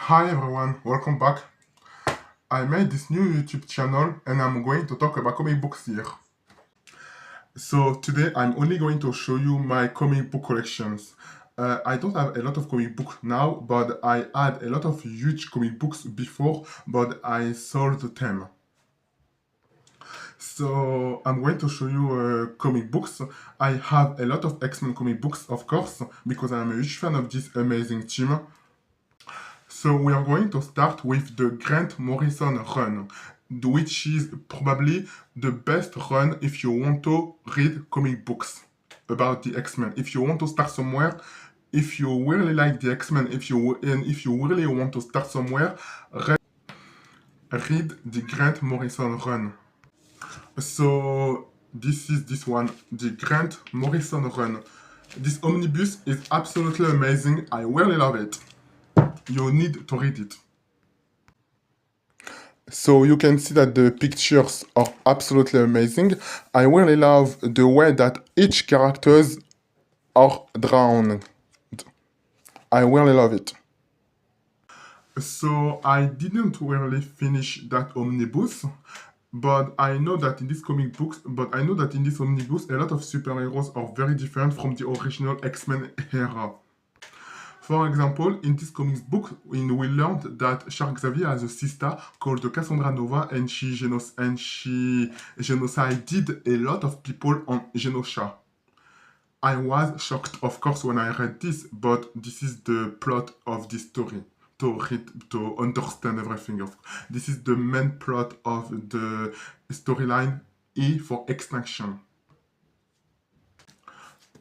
Hi everyone, welcome back. I made this new YouTube channel and I'm going to talk about comic books here. So today I'm only going to show you my comic book collections. I don't have a lot of comic books now, but I had a lot of huge comic books before, but I sold them. So I'm going to show you comic books. I have a lot of X-Men comic books, of course, because I'm a huge fan of this amazing team. So we are going to start with the Grant Morrison run, which is probably the best run if you want to read comic books about the X-Men. If you want to start somewhere, if you really like the X-Men, if you really want to start somewhere, read the Grant Morrison run. So this is this one, the Grant Morrison run. This omnibus is absolutely amazing. I really love it. You need to read it. So you can see that the pictures are absolutely amazing. I really love the way that each characters are drawn. I really love it. So I didn't really finish that omnibus, but I know that in this omnibus, a lot of superheroes are very different from the original X-Men era. For example, in this comics book, we learned that Charles Xavier has a sister called Cassandra Nova, and she genocided a lot of people on Genosha. I was shocked, of course, when I read this, but this is the plot of this story. To understand everything. This is the main plot of the storyline E for Extinction.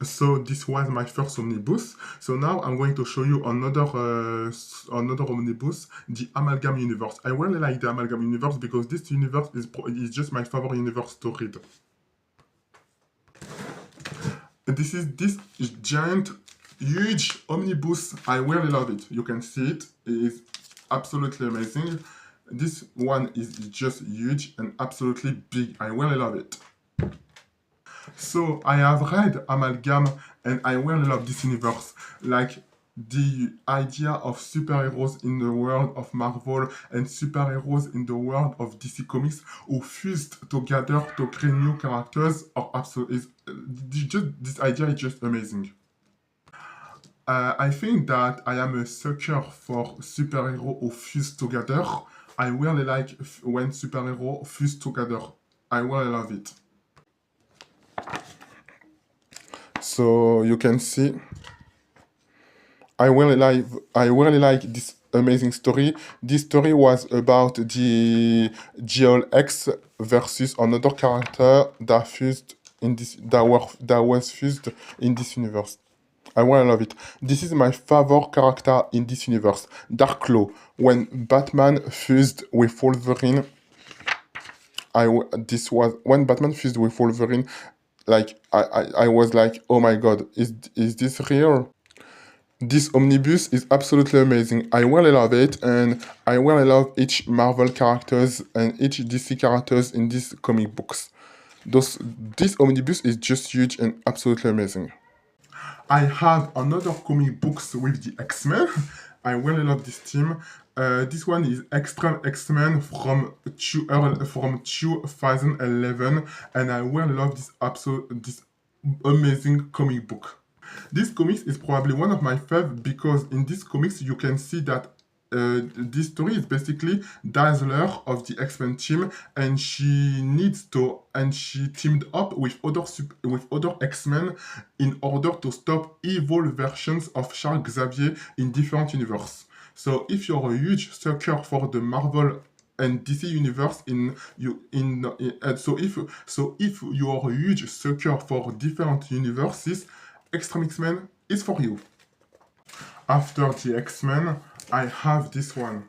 So this was my first omnibus. So now I'm going to show you another omnibus, the Amalgam Universe. I really like the Amalgam Universe because this universe is just my favorite universe to read. This is this giant, huge omnibus. I really love it. You can see it. It is absolutely amazing. This one is just huge and absolutely big. I really love it. So I have read Amalgam and I really love this universe. Like the idea of superheroes in the world of Marvel and superheroes in the world of DC Comics who fused together to create new characters are absolutely this idea is just amazing. I think that I am a sucker for superheroes who fuse together. I really like when superheroes fuse together. I really love it. So you can see I really like this amazing story. This story was about the GLX versus another character that fused in this that was fused in this universe. I really love it. This is my favorite character in this universe, Darklo. When Batman fused with Wolverine, this was when Batman fused with Wolverine. Like I was like, oh my god, is this real? This omnibus is absolutely amazing. I really love it, and I really love each Marvel characters and each DC characters in these comic books. This omnibus is just huge and absolutely amazing. I have another comic books with the X-Men. I really love this team. This one is Extreme X-Men from 2011, and I really love this amazing comic book. This comics is probably one of my favorite because in this comics you can see that this story is basically Dazzler of the X-Men team, and she teamed up with other X-Men in order to stop evil versions of Charles Xavier in different universes. So if you're a huge sucker for the Marvel and DC universe so if you are a huge sucker for different universes, Extreme X-Men is for you. After the X-Men, I have this one.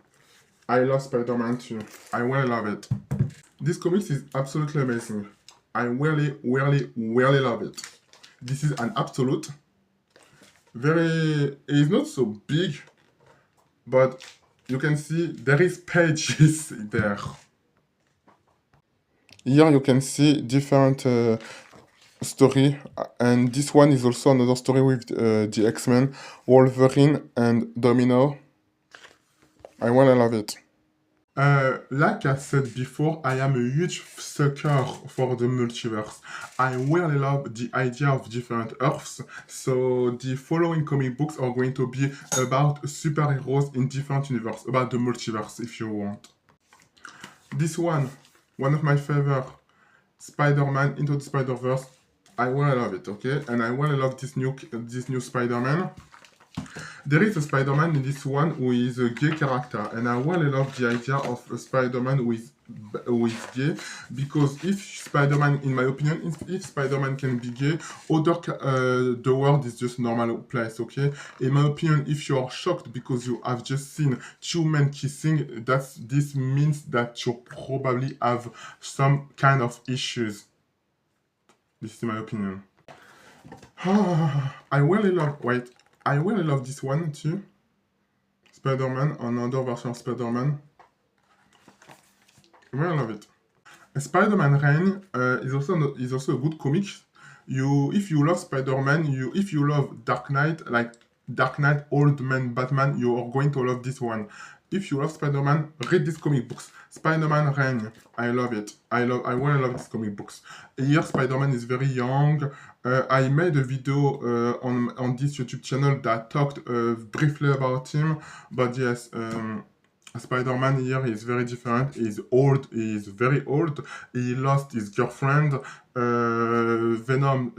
I love Spider-Man 2. I really love it. This comics is absolutely amazing. I really, really, really love it. This is an absolute. It is not so big, but you can see there is pages there. Here you can see different story, and this one is also another story with the X-Men, Wolverine and Domino. I really love it. Like I said before, I am a huge sucker for the multiverse. I really love the idea of different Earths, so the following comic books are going to be about superheroes in different universes, about the multiverse if you want. This one of my favorite, Spider-Man Into the Spider-Verse, I really love it, okay? And I really love this new Spider-Man. There is a Spider-Man in this one who is a gay character, and I really love the idea of a Spider-Man who is gay, because if Spider-Man, in my opinion, if Spider-Man can be gay, the world is just a normal place, okay? In my opinion, if you are shocked because you have just seen two men kissing, this means that you probably have some kind of issues. This is my opinion. I really love this one too. Spider-Man, another version of Spider-Man. I really love it. Spider-Man Reign is also a good comic. If you love Spider-Man, if you love Dark Knight, like Dark Knight, Old Man Batman, you are going to love this one. If you love Spider-Man, read these comic books. Spider-Man Reign, I love it. I really love these comic books. Here, Spider-Man is very young. I made a video on this YouTube channel that talked briefly about him, but yes, Spider-Man here is very different. He's old. He's very old. He lost his girlfriend. Venom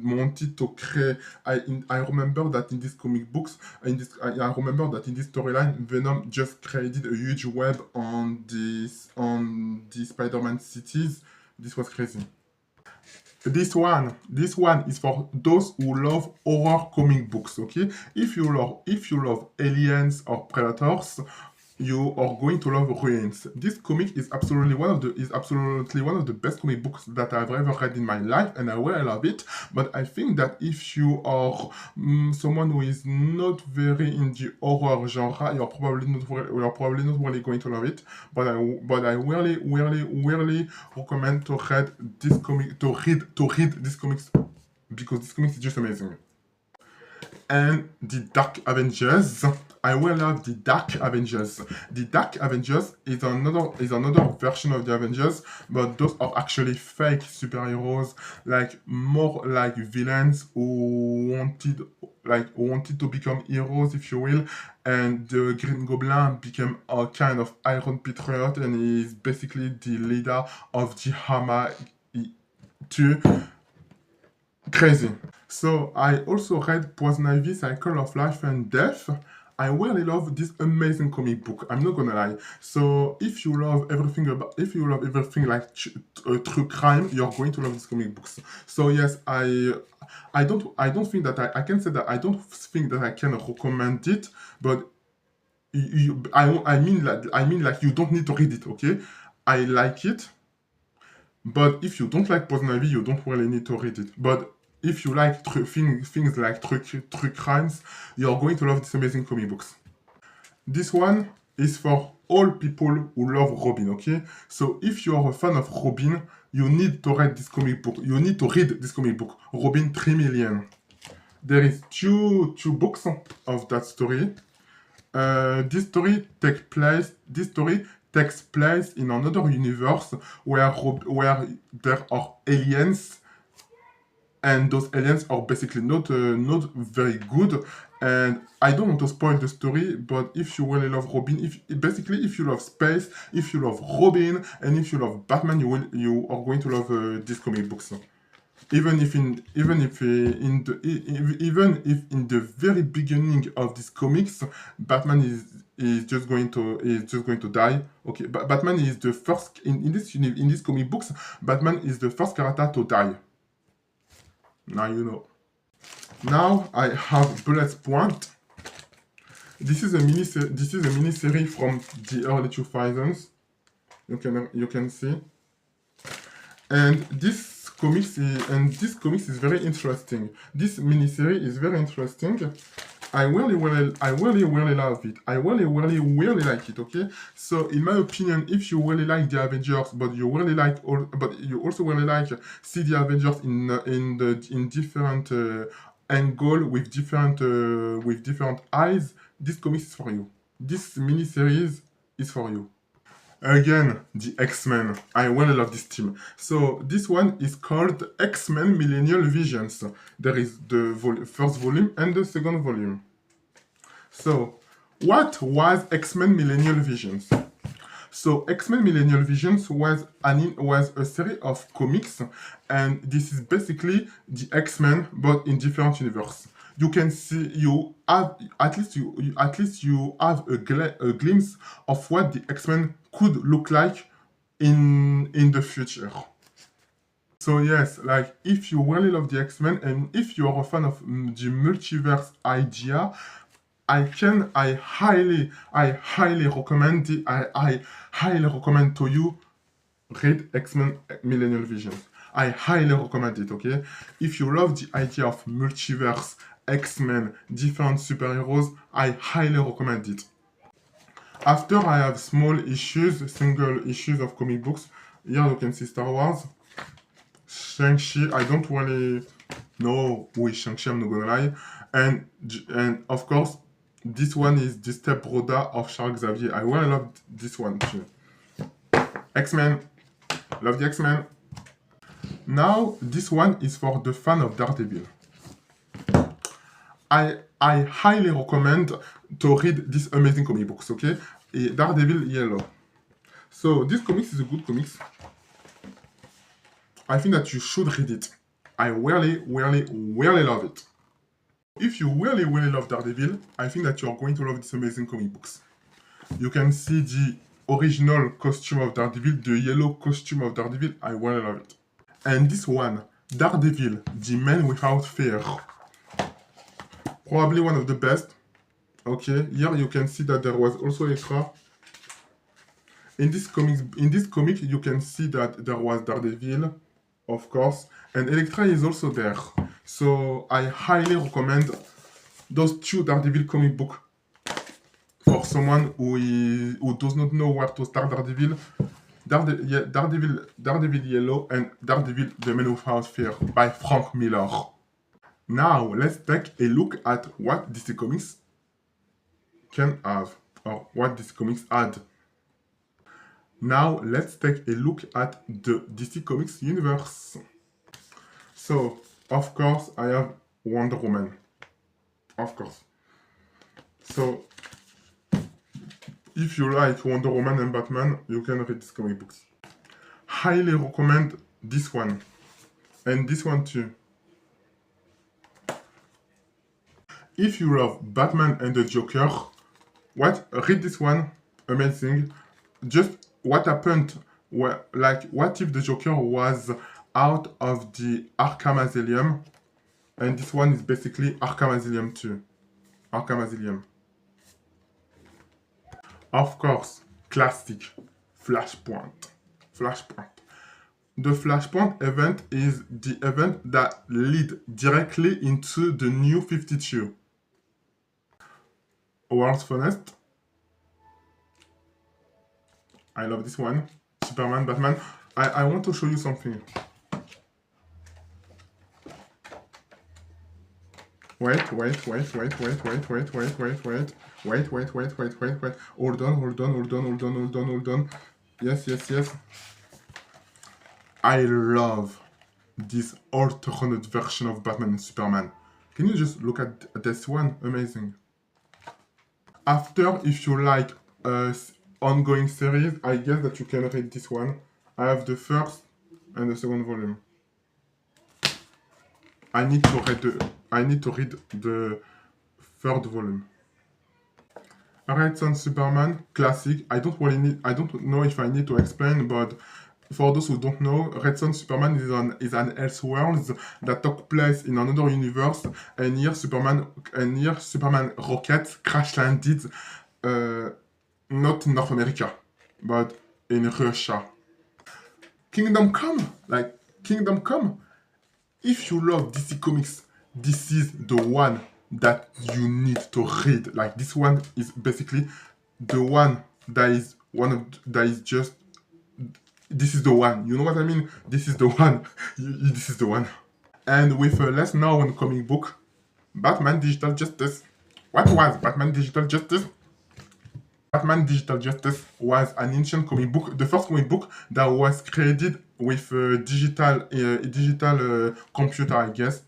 wanted to create. I remember that in these comic books, I remember that in this storyline, Venom just created a huge web on the Spider-Man cities. This was crazy. This one is for those who love horror comic books, okay? If you love aliens or predators, you are going to love Ruins. This comic is absolutely one of the best comic books that I've ever read in my life, and I really love it. But I think that if you are someone who is not very in the horror genre, you're probably not really going to love it. But I really recommend to read this comic, to read this comics, because this comic is just amazing. And the Dark Avengers. I will love the Dark Avengers. The Dark Avengers is another version of the Avengers, but those are actually fake superheroes, like more like villains who wanted to become heroes, if you will. And the Green Goblin became a kind of Iron Patriot, and he is basically the leader of the Hama too. Crazy. So I also read Poison Ivy, Cycle of Life and Death. I really love this amazing comic book. I'm not gonna lie. So if you love everything like true crime, you're going to love these comic books. So yes, I don't think that I can say that I don't think that I can recommend it, but I mean like you don't need to read it, okay? I like it, but if you don't like Poison Ivy, you don't really need to read it. But if you like things like true crimes, you're going to love these amazing comic books. This one is for all people who love Robin, okay? So if you are a fan of Robin, you need to read this comic book. You need to read this comic book, Robin 3 Million. There is two books of that story. This story takes place in another universe where there are aliens, and those aliens are basically not very good. And I don't want to spoil the story, but if you really love Robin, if you love space, if you love Robin, and if you love Batman, you are going to love these comic books. Even if in the very beginning of these comics, Batman is just going to die. Okay, but Batman is the first in these comic books. Batman is the first character to die. Now you know. Now I have Bullet Point. This is a mini-series from the early 2000s. You can see. And this comics is very interesting. This mini-series is very interesting. I really love it. I really like it, okay? So in my opinion, if you really like the Avengers, but you also really like see the Avengers in different angle with different eyes, this comic is for you. This mini-series is for you. Again, the X-Men. I really love this team. So this one is called X-Men Millennial Visions. There is the first volume and the second volume. So, what was X-Men Millennial Visions? So X-Men Millennial Visions was a series of comics, and this is basically the X-Men but in different universe. You can see you have at least you have a glimpse of what the X-Men could look like in the future. So yes, like if you really love the X-Men and if you are a fan of the multiverse idea, I highly recommend I highly recommend to you read X-Men Millennial Visions. I highly recommend it, okay? If you love the idea of multiverse, X-Men, different superheroes, I highly recommend it. After I have small issues, single issues of comic books. Here you can see Star Wars. Shang-Chi, I don't really know who is Shang-Chi, I'm not gonna lie. And of course, this one is the stepbrother of Charles Xavier. I really love this one too. X-Men. Love the X-Men. Now, this one is for the fan of Daredevil. I highly recommend to read these amazing comic books, okay? Daredevil Yellow. So, this comics is a good comics. I think that you should read it. I really love it. If you really love Daredevil, I think that you are going to love these amazing comic books. You can see the original costume of Daredevil, the yellow costume of Daredevil. I really love it. And this one, Daredevil, the Man Without Fear. Probably one of the best. Okay, here you can see that there was also extra. In this comic, you can see that there was Daredevil, of course, and Elektra is also there. So I highly recommend those two Daredevil comic books for someone who does not know where to start Daredevil. Daredevil Yellow and Daredevil The Man Without Fear by Frank Miller. Now let's take a look at what DC Comics can have, or what DC Comics had. Now let's take a look at the DC Comics universe. So, of course, I have Wonder Woman. Of course. So, if you like Wonder Woman and Batman, you can read these comic books. Highly recommend this one. And this one too. If you love Batman and the Joker, read this one. Amazing. Just what happened, what if the Joker was out of the Arkham Asylum, and this one is basically Arkham Asylum 2. Arkham Asylum. Of course, classic Flashpoint. The Flashpoint event is the event that lead directly into the New 52. World's Funniest. I love this one. Superman, Batman. I want to show you something. Wait. Hold on. Yes. I love this alternate version of Batman and Superman. Can you just look at this one? Amazing. After, if you like ongoing series, I guess that you can read this one. I have the first and the second volume. I need to read the third volume. Red Son Superman, classic. I don't know if I need to explain, but for those who don't know, Red Son Superman is an Elseworlds that took place in another universe, and here Superman rocket crash landed not in North America, but in Russia. Kingdom Come. If you love DC Comics, this is the one that you need to read. Like, this one is basically the one that is this is the one. You know what I mean? This is the one. This is the one. And with a less known comic book, Batman Digital Justice. What was Batman Digital Justice? Batman Digital Justice was an ancient comic book, the first comic book that was created with digital computer, I guess.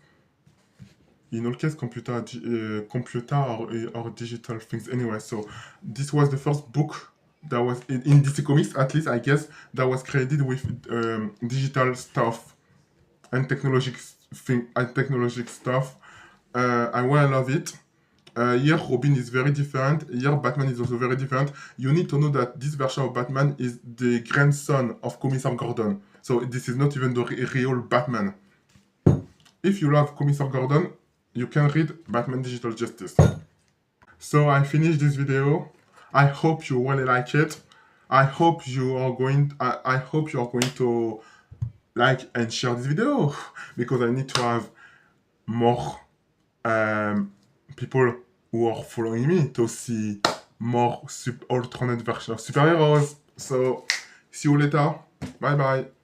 In all case, computer or digital things anyway. So this was the first book that was in DC Comics, at least I guess, that was created with digital stuff and technological stuff. I really love it. Here Robin is very different. Here Batman is also very different. You need to know that this version of Batman is the grandson of Commissioner Gordon. So this is not even the real Batman. If you love Commissioner Gordon, you can read Batman Digital Justice. So I finished this video. I hope you really like it. I hope you are going to like and share this video, because I need to have more people who are following me to see more alternate versions of superheroes. So see you later. Bye bye.